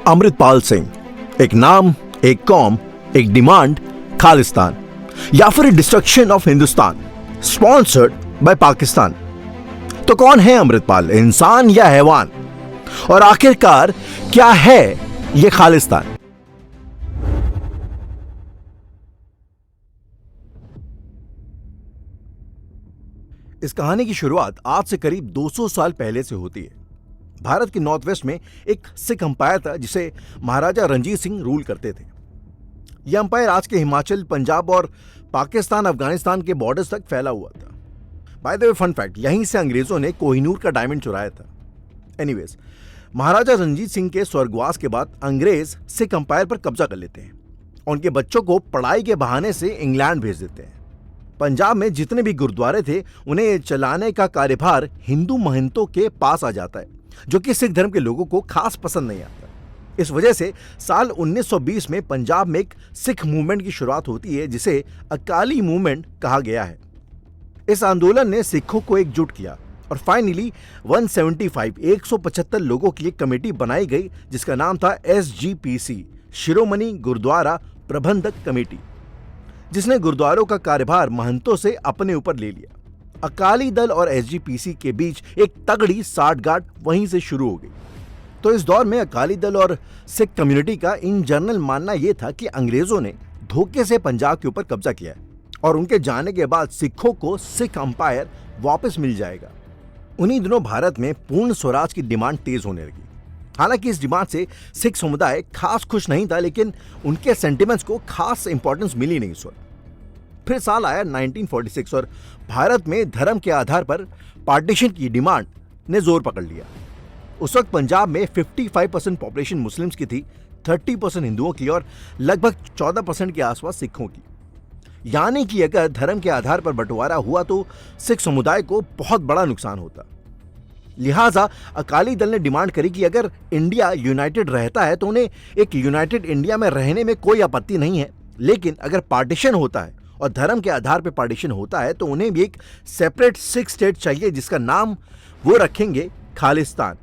अमृतपाल सिंह, एक नाम, एक कौम, एक डिमांड, खालिस्तान, या फिर destruction of Hindustan sponsored by Pakistan. तो कौन है अमृतपाल, इंसान या हैवान? और आखिरकार क्या है यह खालिस्तान? इस कहानी की शुरुआत आज से करीब 200 साल पहले से होती है। भारत के नॉर्थ वेस्ट में एक सिख अंपायर था जिसे महाराजा रणजीत सिंह रूल करते थे। यह अंपायर आज के हिमाचल, पंजाब और पाकिस्तान, अफगानिस्तान के बॉर्डर्स तक फैला हुआ था। By the way, fun fact, यहीं से अंग्रेजों ने कोहिनूर का डायमंड चुराया था। एनीवेज, महाराजा रणजीत सिंह के स्वर्गवास के बाद अंग्रेज सिख अंपायर पर कब्जा कर लेते हैं। उनके बच्चों को पढ़ाई के बहाने से इंग्लैंड भेज देते हैं। पंजाब में जितने भी गुरुद्वारे थे उन्हें चलाने का कार्यभार हिंदू महंतों के पास आ जाता है, जो कि सिख धर्म के लोगों को खास पसंद नहीं आता। इस वजह से साल 1920 में पंजाब में एक सिख मूवमेंट की शुरुआत होती है जिसे अकाली मूवमेंट कहा गया है। इस आंदोलन ने सिखों को एकजुट किया और फाइनली 175 लोगों की एक कमेटी बनाई गई जिसका नाम था SGPC, शिरोमणि गुरुद्वारा प्रबंधक कमेटी, जिसने गुरुद्वारों का कार्यभार महंतों से अपने ऊपर ले लिया। अकाली दल और SGPC के बीच एक तगड़ी साठगांठ वहीं से शुरू हो गई। तो इस दौर में अकाली दल और सिख कम्युनिटी का इन जनरल मानना यह था कि अंग्रेजों ने धोखे से पंजाब के ऊपर कब्जा किया है और उनके जाने के बाद सिखों को सिख अंपायर वापस मिल जाएगा। उन्हीं दिनों भारत में पूर्ण स्वराज की डिमांड तेज होने लगी। हालांकि इस डिमांड से सिख समुदाय खास खुश नहीं था, लेकिन उनके सेंटिमेंट्स को खास इंपॉर्टेंस मिली नहीं इस वक्त। फिर साल आया 1946 और भारत में धर्म के आधार पर पार्टीशन की डिमांड ने जोर पकड़ लिया। उस वक्त पंजाब में 55% पॉपुलेशन मुस्लिम्स की थी, 30% हिंदुओं की और लगभग 14% के आसपास सिखों की। यानी कि अगर धर्म के आधार पर बंटवारा हुआ तो सिख समुदाय को बहुत बड़ा नुकसान होता। लिहाजा अकाली दल ने डिमांड करी कि अगर इंडिया यूनाइटेड रहता है तो उन्हें एक यूनाइटेड इंडिया में रहने में कोई आपत्ति नहीं है, लेकिन अगर पार्टीशन होता है और धर्म के आधार पर पार्टीशन होता है तो उन्हें भी एक सेपरेट सिख स्टेट चाहिए जिसका नाम वो रखेंगे Khalistan.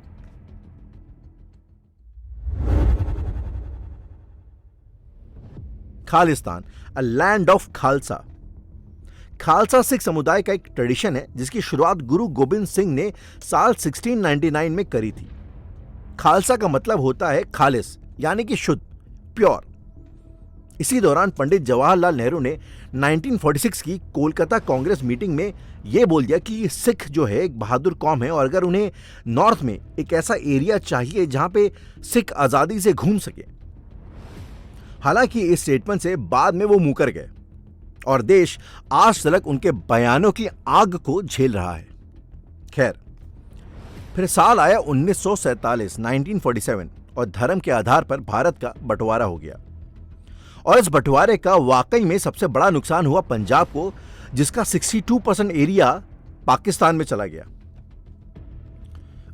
Khalistan, a land of Khalsa. Khalsa Sikh समुदाय का एक ट्रेडिशन है जिसकी शुरुआत गुरु गोबिंद सिंह ने साल 1699 में करी थी। खालसा का मतलब होता है खालिस, यानी कि शुद्ध, प्योर। इसी दौरान पंडित जवाहरलाल नेहरू ने 1946 की कोलकाता कांग्रेस मीटिंग में यह बोल दिया कि सिख जो है एक बहादुर कौम है और अगर उन्हें नॉर्थ में एक ऐसा एरिया चाहिए जहां पे सिख आजादी से घूम सके। हालांकि इस स्टेटमेंट से बाद में वो मुकर गए और देश आज तक उनके बयानों की आग को झेल रहा है। खैर, फिर साल आया 1947 और धर्म के आधार पर भारत का बंटवारा हो गया और इस बंटवारे का वाकई में सबसे बड़ा नुकसान हुआ पंजाब को, जिसका 62% एरिया पाकिस्तान में चला गया।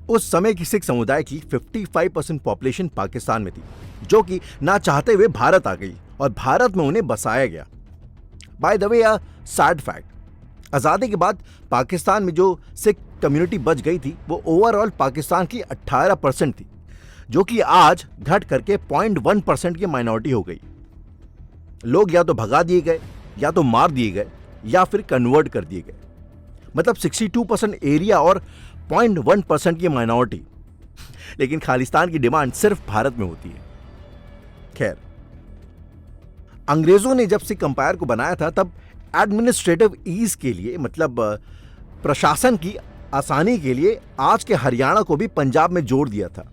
उस समय की सिख समुदाय की 55% पॉपुलेशन पाकिस्तान में थी, जो कि ना चाहते हुए भारत आ गई और भारत में उन्हें बसाया गया। Bye the way, a sad fact, आज़ादी के बाद पाकिस्तान में जो सिख कम्युनिटी बच गई थी वो ओवरऑल पाकिस्तान की 18% थी, जो कि आज घट करके 0.1% की माइनॉरिटी हो गई। लोग या तो भगा दिए गए, या तो मार दिए गए, या फिर कन्वर्ट कर दिए गए। मतलब 62% एरिया और 0.1% की माइनॉरिटी। लेकिन खालिस्तान की डिमांड सिर्फ भारत में होती है। खैर, अंग्रेजों ने जब सिख अंपायर को बनाया था तब एडमिनिस्ट्रेटिव ईज के लिए, मतलब प्रशासन की आसानी के लिए, आज के हरियाणा को भी पंजाब में जोड़ दिया था।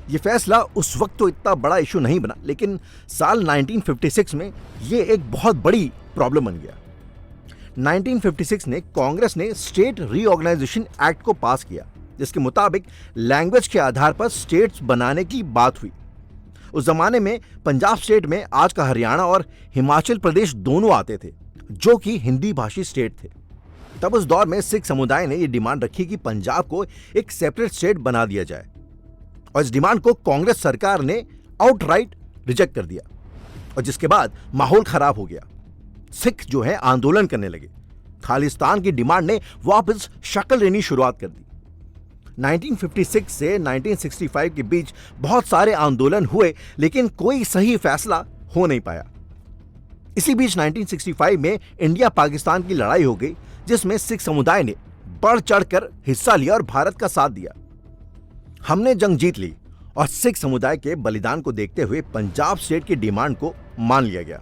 यह फैसला उस वक्त तो इतना बड़ा इशू नहीं बना, लेकिन साल 1956 में यह एक बहुत बड़ी प्रॉब्लम बन गया। 1956 में कांग्रेस ने स्टेट रीऑर्गेनाइजेशन एक्ट को पास किया, जिसके मुताबिक लैंग्वेज के आधार पर स्टेट्स बनाने की बात हुई। उस जमाने में पंजाब स्टेट में आज का हरियाणा और हिमाचल प्रदेश दोनों आते थे, जो कि हिंदी भाषी स्टेट थे। तब उस दौर में सिख समुदाय ने यह डिमांड रखी कि पंजाब को एक सेपरेट स्टेट बना दिया जाए और इस डिमांड को कांग्रेस सरकार ने आउटराइट रिजेक्ट कर दिया और जिसके बाद माहौल खराब हो गया। सिख जो है आंदोलन करने लगे। खालिस्तान की डिमांड ने वापस शक्ल लेनी शुरुआत कर दी। 1956 से 1965 के बीच बहुत सारे आंदोलन हुए, लेकिन कोई सही फैसला हो नहीं पाया। इसी बीच 1965 में इंडिया पाकिस्तान की लड़ाई हो गई, जिसमें सिख समुदाय ने बढ़ चढ़कर हिस्सा लिया और भारत का साथ दिया। हमने जंग जीत ली और सिख समुदाय के बलिदान को देखते हुए पंजाब स्टेट की डिमांड को मान लिया गया।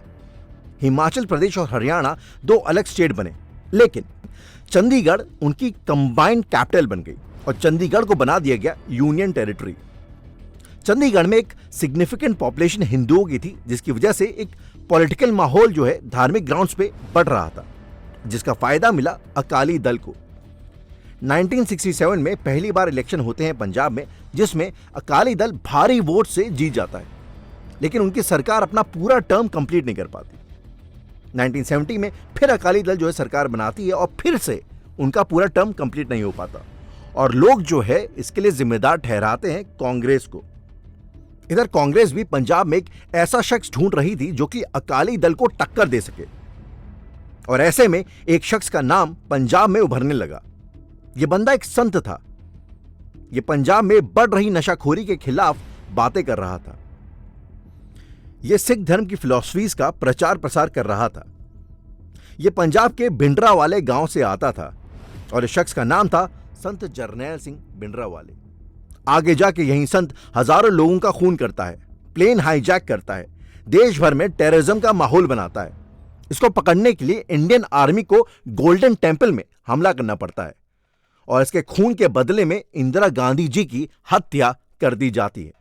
हिमाचल प्रदेश और हरियाणा दो अलग स्टेट बने, लेकिन चंडीगढ़ उनकी कंबाइंड कैपिटल बन गई और चंडीगढ़ को बना दिया गया यूनियन टेरिटरी। चंडीगढ़ में एक सिग्निफिकेंट पॉपुलेशन हिंदुओं की थी, जिसकी वजह से एक पॉलिटिकल माहौल जो है धार्मिक ग्राउंड्स पे बढ़ रहा था, जिसका फायदा मिला अकाली दल को। 1967 में पहली बार इलेक्शन होते हैं पंजाब में, जिसमें अकाली दल भारी वोट से जीत जाता है, लेकिन उनकी सरकार अपना पूरा टर्म कंप्लीट नहीं कर पाती। 1970 में फिर अकाली दल जो है सरकार बनाती है और फिर से उनका पूरा टर्म कंप्लीट नहीं हो पाता और लोग जो है इसके लिए जिम्मेदार ठहराते हैं कांग्रेस को। इधर कांग्रेस भी पंजाब में एक ऐसा शख्स ढूंढ रही थी जो कि अकाली दल को टक्कर दे सके, और ऐसे में एक शख्स का नाम पंजाब में उभरने लगा। यह बंदा एक संत था। यह पंजाब में बढ़ रही नशाखोरी के खिलाफ बातें कर रहा था। यह सिख धर्म की फिलॉसफीज का प्रचार प्रसार कर रहा था। यह पंजाब के भिंडरा वाले गांव से आता था और इस शख्स का नाम था संत जरनैल सिंह भिंडरावाले। आगे जाके यही संत हजारों लोगों का खून करता है, प्लेन हाईजैक करता है, देश भर में टेररिज्म का माहौल बनाता है। इसको पकड़ने के लिए इंडियन आर्मी को गोल्डन टेम्पल में हमला करना पड़ता है और इसके खून के बदले में इंदिरा गांधी जी की हत्या कर दी जाती है।